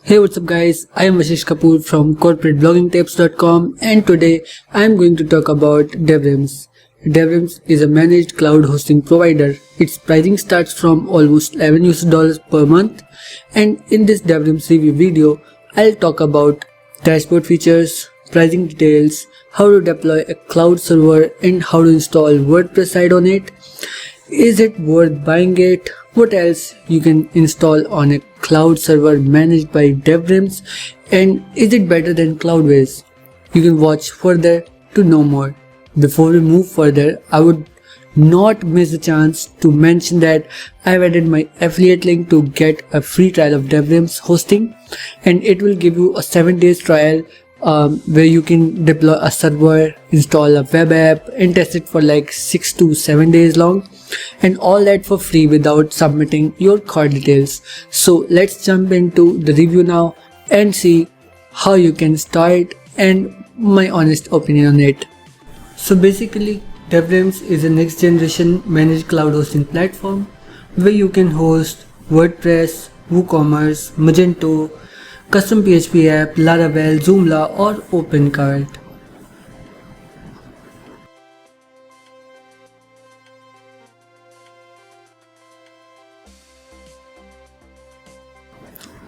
Hey, what's up guys, I am Ashish Kapoor from corporatebloggingtips.com and today I am going to talk about Devrims. Devrims is a managed cloud hosting provider. Its pricing starts from almost $11 per month, and in this Devrims review video, I'll talk about dashboard features, pricing details, how to deploy a cloud server and how to install WordPress site on it. Is it worth buying it? What else you can install on a cloud server managed by Devrims, and is it better than Cloudways? You can watch further to know more. Before we move further, I would not miss the chance to mention that I've added my affiliate link to get a free trial of Devrims hosting, and it will give you a 7 days trial where you can deploy a server, install a web app and test it for like 6 to 7 days long, and all that for free without submitting your card details. So let's jump into the review now and see how you can start and my honest opinion on it. So basically, Devrims is a next generation managed cloud hosting platform where you can host WordPress, WooCommerce, Magento, custom PHP app, Laravel, Joomla or OpenCart.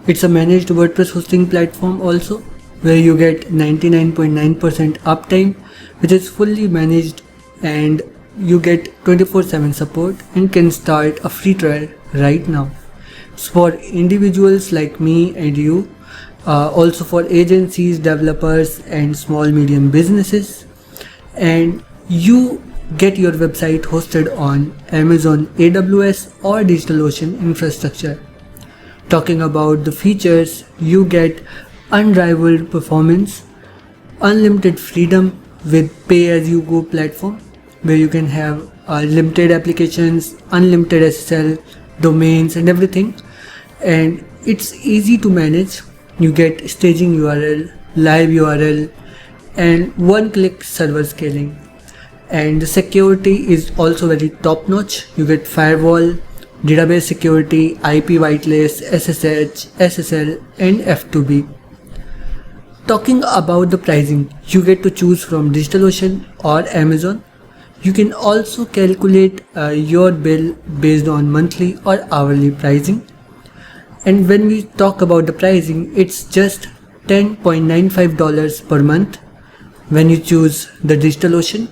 It's a managed WordPress hosting platform also, where you get 99.9% uptime, which is fully managed, and you get 24/7 support and can start a free trial right now. It's for individuals like me and you, also for agencies, developers and small medium businesses, and you get your website hosted on Amazon AWS or DigitalOcean infrastructure. Talking about the features, you get unrivaled performance, unlimited freedom with pay-as-you-go platform, where you can have limited applications, unlimited SSL, domains and everything, and it's easy to manage. You get staging URL, live URL and one-click server scaling, and the security is also very top-notch. You get firewall, database security, IP whitelist, SSH, SSL and F2B. Talking about the pricing, you get to choose from DigitalOcean or Amazon. You can also calculate your bill based on monthly or hourly pricing. And when we talk about the pricing, it's just $10.95 per month when you choose the DigitalOcean,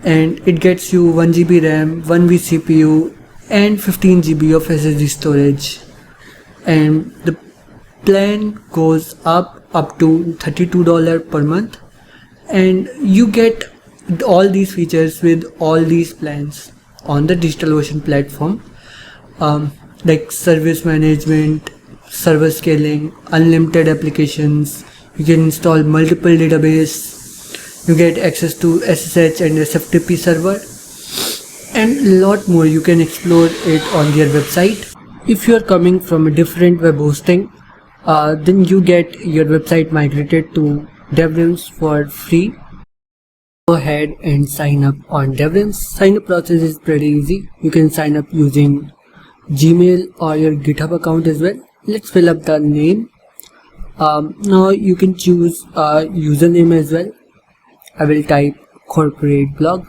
and it gets you 1 GB RAM, 1 V CPU and 15 GB of SSD storage, and the plan goes up to $32 per month, and you get all these features with all these plans on the DigitalOcean platform, like service management, server scaling, unlimited applications. You can install multiple database, you get access to SSH and SFTP server and a lot more. You can explore it on their website. If you are coming from a different web hosting, then you get your website migrated to Devrims for free. Go ahead and sign up on Devrims. Sign up process is pretty easy. You can sign up using Gmail or your GitHub account as well. Let's fill up the name. Now you can choose a username as well. I will type corporate blog.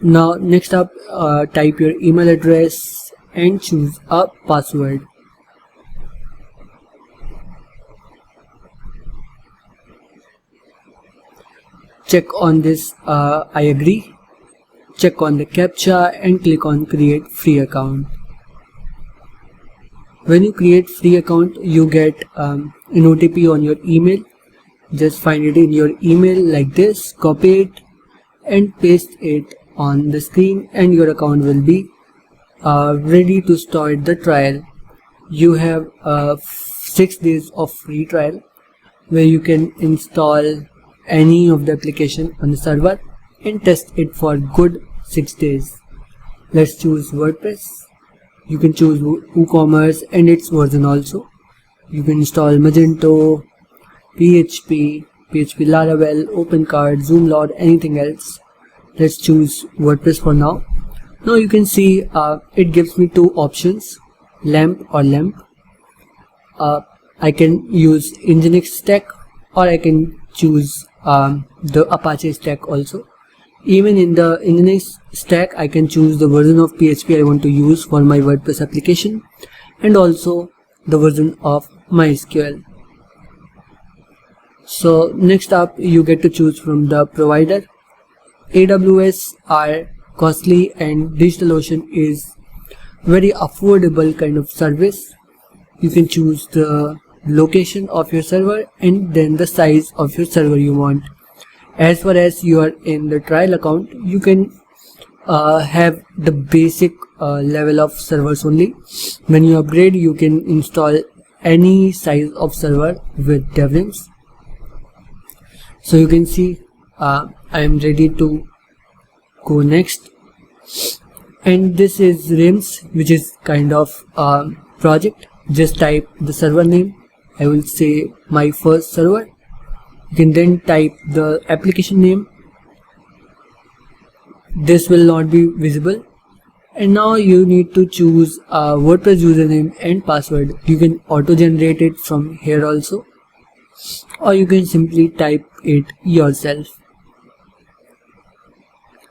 Now next up, type your email address and choose a password. Check on this I agree. Check on the CAPTCHA and click on create free account. When you create free account, you get an OTP on your email. Just find it in your email like this, copy it and paste it on the screen, and your account will be ready to start the trial. You have 6 days of free trial where you can install any of the application on the server and test it for good 6 days. Let's choose WordPress. You can choose WooCommerce and its version also. You can install Magento, PHP, Laravel, OpenCart, Joomla, anything else. Let's choose WordPress for now. Now you can see it gives me 2 options, LAMP or LAMP. I can use Nginx stack, or I can choose the Apache stack also. Even in the Nginx stack, I can choose the version of PHP I want to use for my WordPress application, and also the version of MySQL. So next up, you get to choose from the provider. AWS are costly and DigitalOcean is very affordable kind of service. You can choose the location of your server and then the size of your server you want. As far as you are in the trial account, you can have the basic level of servers only. When you upgrade, you can install any size of server with Devrims. So you can see I am ready to go next, and this is Rims, which is kind of project. Just type the server name. I will say my first server. You can then type the application name. This will not be visible, and now you need to choose a WordPress username and password. You can auto generate it from here also, or you can simply type it yourself.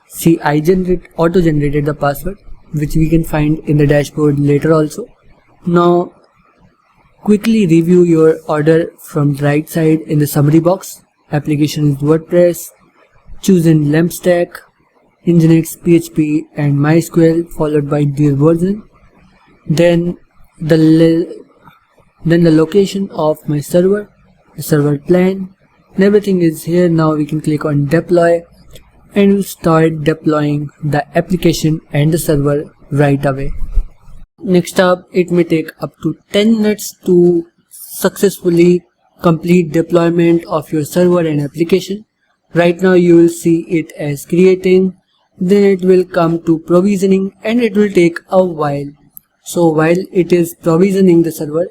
See, I auto generated the password, which we can find in the dashboard later also. Now quickly review your order from the right side in the summary box. Application is WordPress, choose in LAMP stack, Nginx, PHP and MySQL, followed by their version. Then the location of my server, the server plan, and everything is here. Now we can click on deploy, and we'll start deploying the application and the server right away. Next up, it may take up to 10 minutes to successfully complete deployment of your server and application. Right now you will see it as creating, then it will come to provisioning, and it will take a while. So while it is provisioning the server,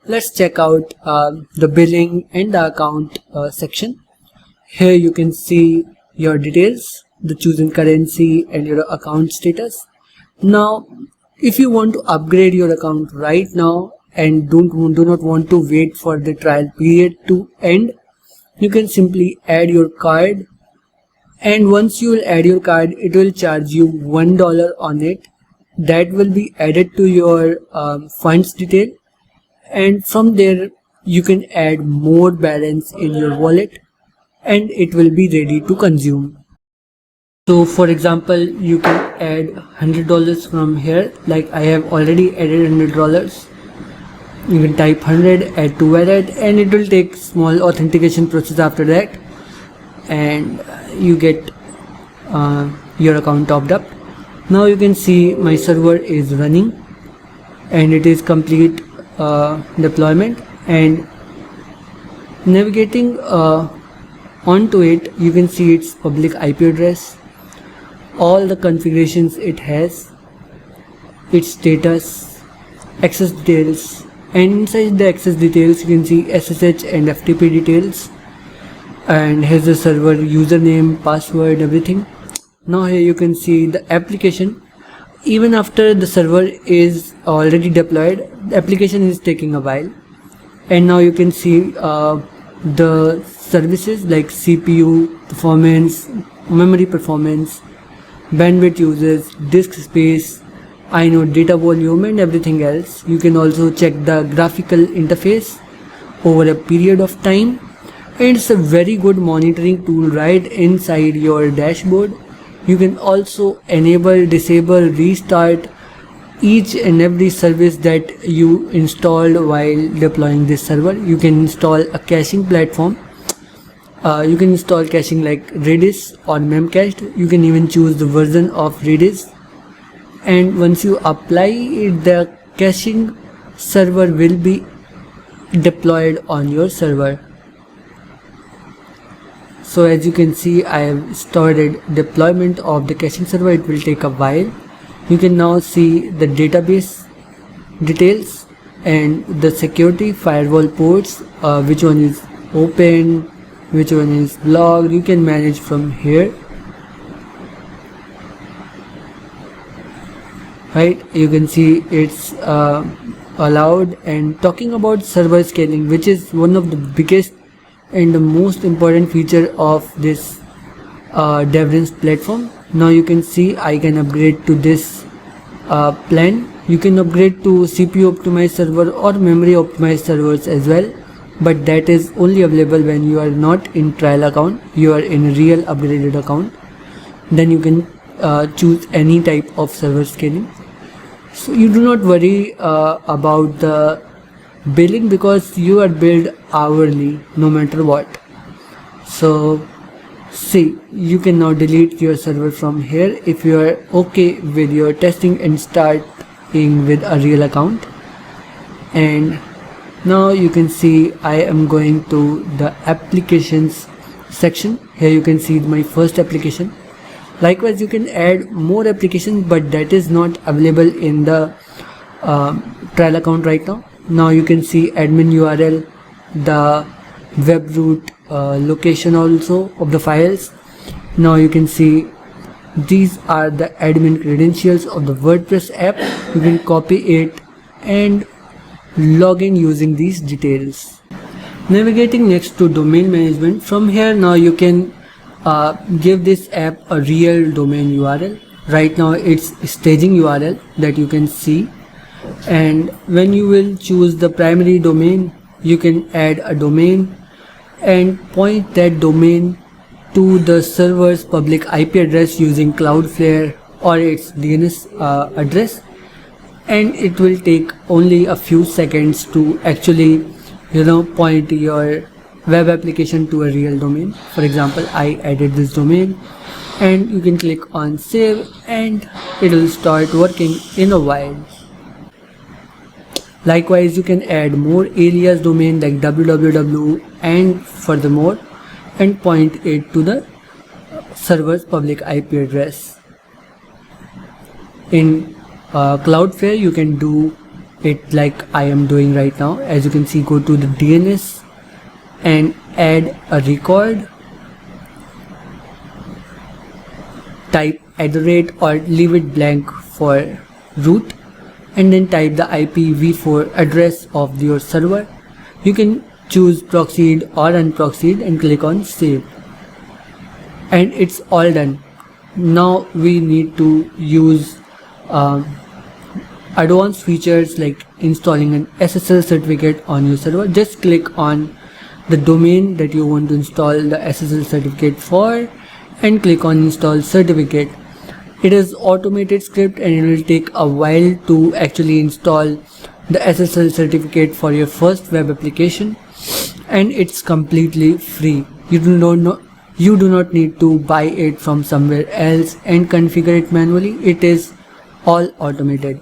let's check out the billing and the account section. Here you can see your details, the chosen currency and your account status. Now if you want to upgrade your account right now and do not want to wait for the trial period to end, you can simply add your card, and once you will add your card, it will charge you $1 on it. That will be added to your funds detail, and from there you can add more balance in your wallet and it will be ready to consume. So for example, you can add $100 from here. Like I have already added $100. You can type 100, add to wallet, and it will take small authentication process after that, and you get your account topped up. Now you can see my server is running and it is complete deployment, and navigating onto it, you can see its public IP address, all the configurations it has, its status, access details, and inside the access details you can see SSH and FTP details, and here's the server username, password, everything. Now here you can see the application. Even after the server is already deployed, the application is taking a while, and now you can see the services like CPU performance, memory performance, bandwidth uses, disk space, inode data volume, and everything else. You can also check the graphical interface over a period of time, and it's a very good monitoring tool right inside your dashboard. You can also enable, disable, restart each and every service that you installed while deploying this server. You can install a caching platform. You can install caching like Redis or Memcached. You can even choose the version of Redis, and once you apply it, the caching server will be deployed on your server. So as you can see, I have started deployment of the caching server. It will take a while. You can now see the database details and the security firewall ports, which one is open, which one is logged. You can manage from here, right? You can see its allowed. And talking about server scaling, which is one of the biggest and the most important feature of this Devrims platform. Now you can see I can upgrade to this plan. You can upgrade to CPU optimized server or memory optimized servers as well, but that is only available when you are not in trial account, you are in a real upgraded account. Then you can choose any type of server scaling. So you do not worry about the billing, because you are billed hourly no matter what. So see, you can now delete your server from here if you are okay with your testing and starting with a real account. And now you can see I am going to the applications section. Here you can see my first application. Likewise, you can add more applications, but that is not available in the trial account right now. Now you can see admin URL, the web root location also of the files. Now you can see these are the admin credentials of the WordPress app. You can copy it and log in using these details. Navigating next to domain management. From here now you can give this app a real domain URL. Right now it's staging URL that you can see, and when you will choose the primary domain, you can add a domain and point that domain to the server's public IP address using Cloudflare or its DNS address, and it will take only a few seconds to actually point your web application to a real domain. For example, I added this domain, and you can click on save and it will start working in a while. Likewise, you can add more alias domain like www and furthermore, and point it to the server's public IP address. In Cloudflare, you can do it like I am doing right now. As you can see, go to the DNS and add a record, type @ or leave it blank for root, and then type the IPv4 address of your server. You can choose proxied or unproxied and click on save, and it's all done. Now we need to use advanced features like installing an SSL certificate on your server. Just click on the domain that you want to install the SSL certificate for and click on install certificate. It is automated script and it will take a while to actually install the SSL certificate for your first web application, and it's completely free. You do not need to buy it from somewhere else and configure it manually. It is all automated.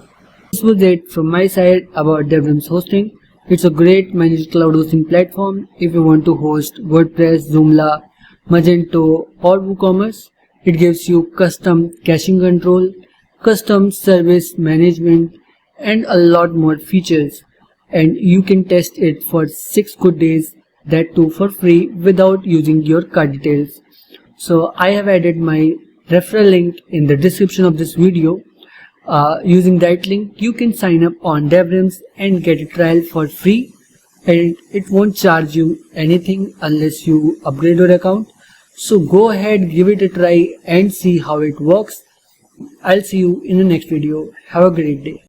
This was it from my side about Devrims hosting. It's a great managed cloud hosting platform if you want to host WordPress, Joomla, Magento or WooCommerce. It gives you custom caching control, custom service management and a lot more features, and you can test it for 6 good days, that too for free without using your card details. So I have added my referral link in the description of this video. Using that link you can sign up on Devrims and get a trial for free, and it won't charge you anything unless you upgrade your account. So go ahead, give it a try and see how it works. I'll see you in the next video. Have a great day.